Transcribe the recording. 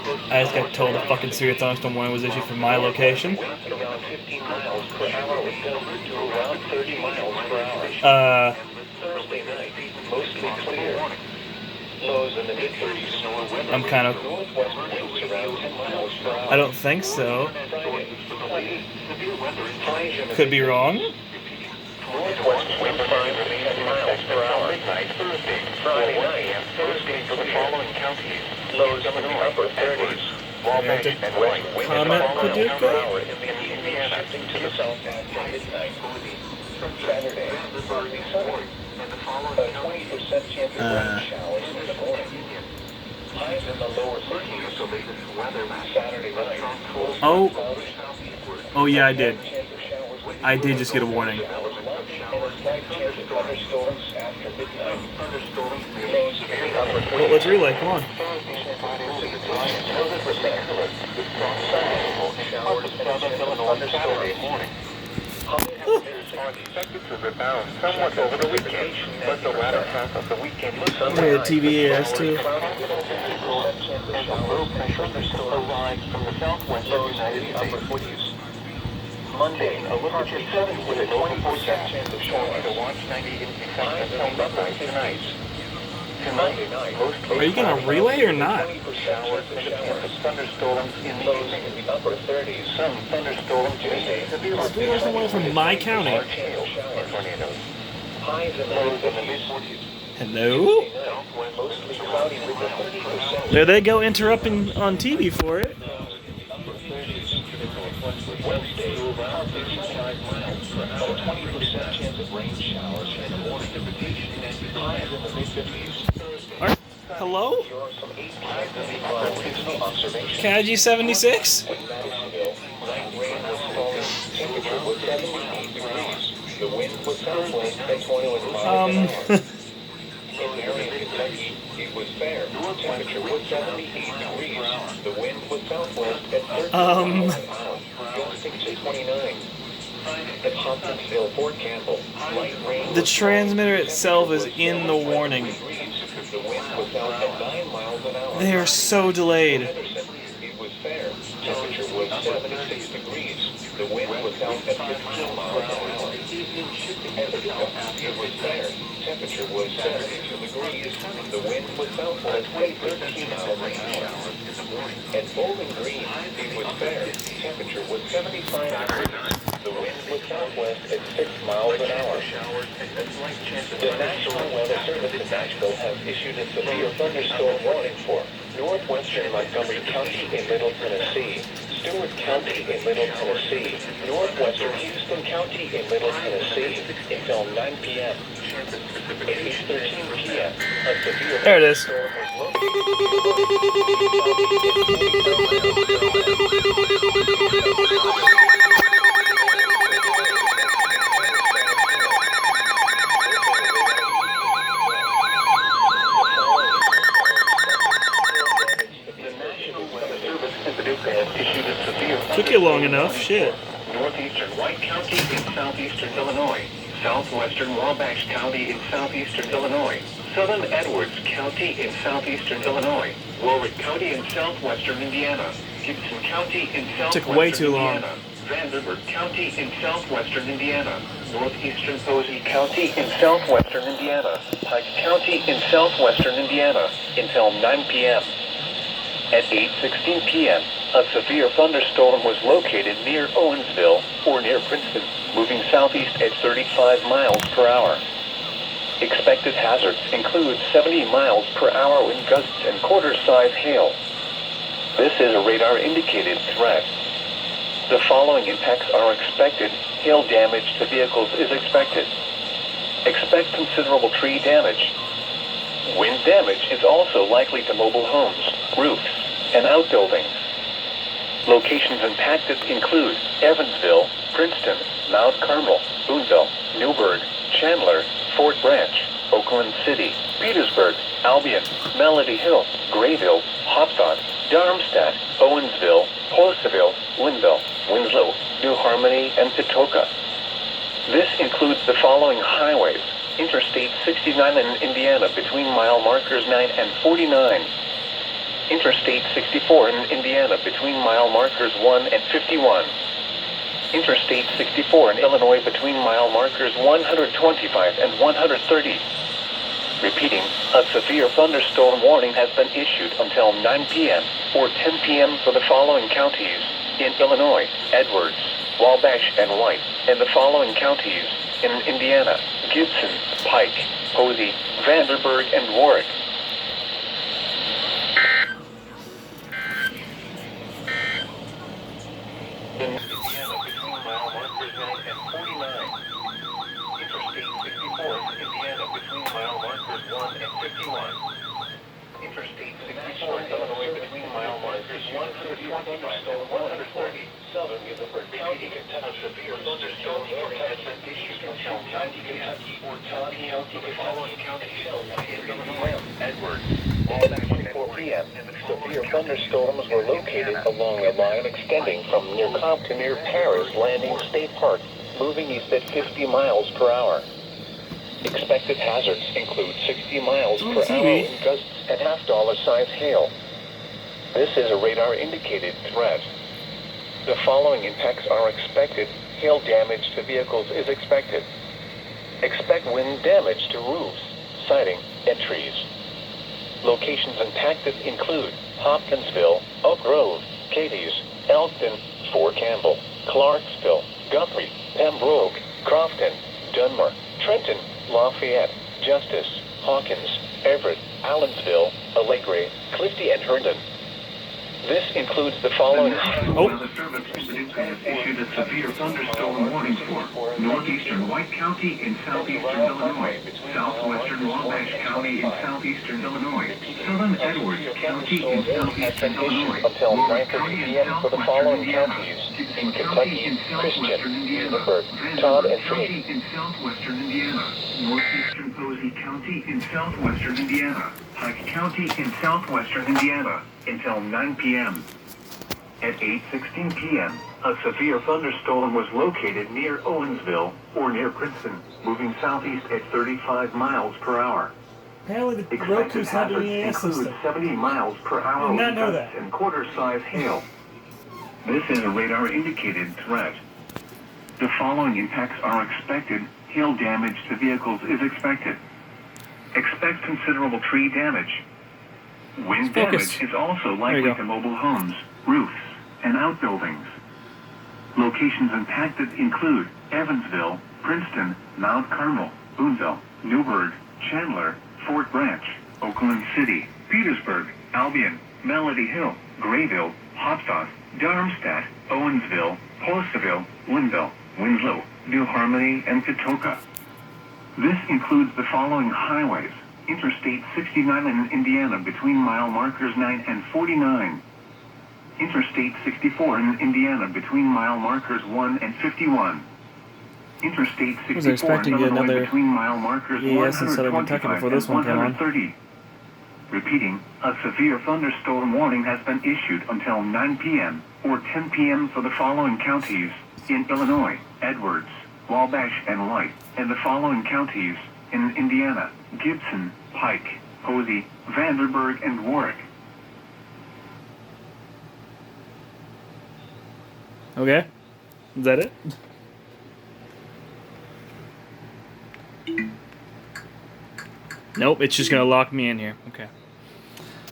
I just got told a fucking severe thunderstorm warning was issued from my location. Around 15 miles per hour with gusts to around 30 miles per hour. Thursday night, mostly clear. Lows in the mid-30s. I'm kind of... Northwest winds around 10 miles per hour. I don't think so. Friday, highs in the Could be wrong. northwest wind 5 to 10 miles per hour. Midnight, Thursday, Friday night, Thursday for the following counties. Lows in the upper 30s. Wabash and west winds Comment, per Paducah? hour in the Indiana shifting to the south after midnight. Saturday, partly sunny. A 20% chance of rain showers in the morning. Highs in the lower 30s. Saturday night, close Oh. to cloudy southeastward. Oh yeah, I did. Chance of showers with I did just get a warning. and a slight chance of thunderstorms after midnight. Lows in the upper 40s. Well, let's relay. Come on. Are expected to rebound somewhat over the weekend, but the latter half of the weekend looks We had EAS too. and a low pressure arrives from the southwest of the United States. Monday, a look at 7 with a 20% chance of showers. To watch 90 highs until midnight tonight. Tonight, mostly Are you gonna relay or not? showers and a chance of thunderstorms in the evening in the upper 30s. Some thunderstorms today. We got someone from my county. Tornadoes. Highs and lows in the mid-40s. Hello? Mostly cloudy with a 30% There they go interrupting on TV for it. Wednesday, around 65 miles per hour, 20% chance of rain showers in the morning. Highs in the mid-50s. Thursday, Hello? there are some 8 5 observations. KG 76? In Madisonville, night rain was falling, temperature was 78 degrees. The wind was southwest at 21 miles an hour. In Marion, Kentucky, it was fair. Temperature was 78 degrees. The wind was southwest at 30 miles an hour. Gusting to 29. At Hopkinsville, Fort Campbell, light rain. The transmitter itself is in the warning. The wind was out at 9 miles an hour. They are so delayed. Henderson, it was fair. Temperature was 76 degrees. The wind was out at 15 miles an hour. Ithaca, it was fair. Temperature was 72 degrees. The wind was southwest at 13 miles an hour. At Bowling Green, it was fair. Temperature was 75 degrees. The wind was southwest at 6 miles an hour. The National Weather Service in Nashville has issued a severe thunderstorm warning for northwestern Montgomery County in Middle Tennessee, Stewart County in Middle Tennessee, northwestern Houston County in Middle Tennessee until 9 p.m. At 8:13 p.m., a severe There it is. Took you long enough, shit. Northeastern White County in southeastern Illinois, southwestern Wabash County in southeastern Illinois, southern Edwards County in southeastern Illinois, Warwick County in southwestern Indiana, Gibson County in southwestern Took way too long. Indiana, Vanderbilt County in southwestern Indiana, northeastern Posey County in southwestern Indiana, Pike County in southwestern Indiana until 9 p.m. At 8:16 p.m., a severe thunderstorm was located near Owensville, or near Princeton, moving southeast at 35 miles per hour. Expected hazards include 70 miles per hour wind gusts and quarter-size hail. This is a radar-indicated threat. The following impacts are expected. Hail damage to vehicles is expected. Expect considerable tree damage. Wind damage is also likely to mobile homes, roofs, and outbuildings. Locations impacted include Evansville, Princeton, Mount Carmel, Boonville, Newburgh, Chandler, Fort Branch, Oakland City, Petersburg, Albion, Melody Hill, Grayville, Hopdot, Darmstadt, Owensville, Horseville, Linville, Winslow, New Harmony, and Patoka. This includes the following highways: Interstate 69 in Indiana between mile markers 9 and 49. Interstate 64 in Indiana between mile markers 1 and 51. Interstate 64 in Illinois between mile markers 125 and 130. Repeating, a severe thunderstorm warning has been issued until 9 p.m. or 10 p.m. for the following counties in Illinois: Edwards, Wabash, and White, and the following counties in Indiana: Gibson, Pike, Posey, Vanderburgh, and Warwick. In Indiana between mile markers 9 and 49. Interstate 64 in Indiana between mile markers 1 and 51. Interstate 64 in Illinois between mile markers 125 and 130. Southern Guilford County a severe thunderstorm warning has been issued until 9 p.m. or 10 p.m. for the following counties in Illinois: Edwards, Wabash, and 4 p.m. Severe thunderstorms were located along a line extending from near Comp to near Paris Landing State Park, moving east at 50 miles per hour. Expected hazards include 60 miles per hour in gusts and half-dollar size hail. This is a radar-indicated threat. The following impacts are expected. Hail damage to vehicles is expected. Expect wind damage to roofs, siding, and trees. Locations impacted include Hopkinsville, Oak Grove, Cadiz, Elkton, Fort Campbell, Clarksville, Guthrie, Pembroke, Crofton, Dunmore, Trenton, Lafayette, Justice, Hawkins, Everett, Allensville, Allegre, Clifty, and Herndon. This includes the following. Weather Service has issued a severe thunderstorm warning for northeastern White County in southeastern Illinois, southwestern Wabash County in southeastern Illinois, southern Edwards County in southeastern Illinois, until Warwick 9:30 County in p.m. for the southwestern following Indiana, counties Gibson in County in Kentucky: southwestern Christian, Indiana, Lunenburg, Todd, Vanderburgh and County Trinity. in southwestern Indiana, northeastern Posey County in southwestern Indiana, Pike County in southwestern Indiana, until 9 p.m. At 8:16 p.m., a severe thunderstorm was located near Owensville or near Princeton, moving southeast at 35 miles per hour. Apparently the Expected Roku's not doing hazards EAS include system. 70 miles per hour Did not wind know gusts that. and quarter-size hail. This is a radar-indicated threat. The following impacts are expected. Hail damage to vehicles is expected. Expect considerable tree damage. Wind Focus. damage is also you likely go. to mobile homes, roofs, and outbuildings. Locations impacted include Evansville, Princeton, Mount Carmel, Boonville, Newburgh, Chandler, Fort Branch, Oakland City, Petersburg, Albion, Melody Hill, Grayville, Hopstock, Darmstadt, Owensville, Postville, Linville, Winslow, New Harmony, and Patoka. This includes the following highways: Interstate 69 in Indiana between mile markers 9 and 49. Interstate 64 in Indiana between mile markers 1 and 51. Interstate 64 was expecting in to get Illinois another between mile markers EAS in Southern 125 Kentucky before this and one came on. 130. Repeating, a severe thunderstorm warning has been issued until 9 p.m. or 10 p.m. for the following counties in Illinois: Edwards, Wabash, and White, and the following counties in Indiana: Gibson, Pike, Posey, Vanderburgh, and Warwick. Okay. Is that it? Nope, it's just gonna lock me in here. Okay.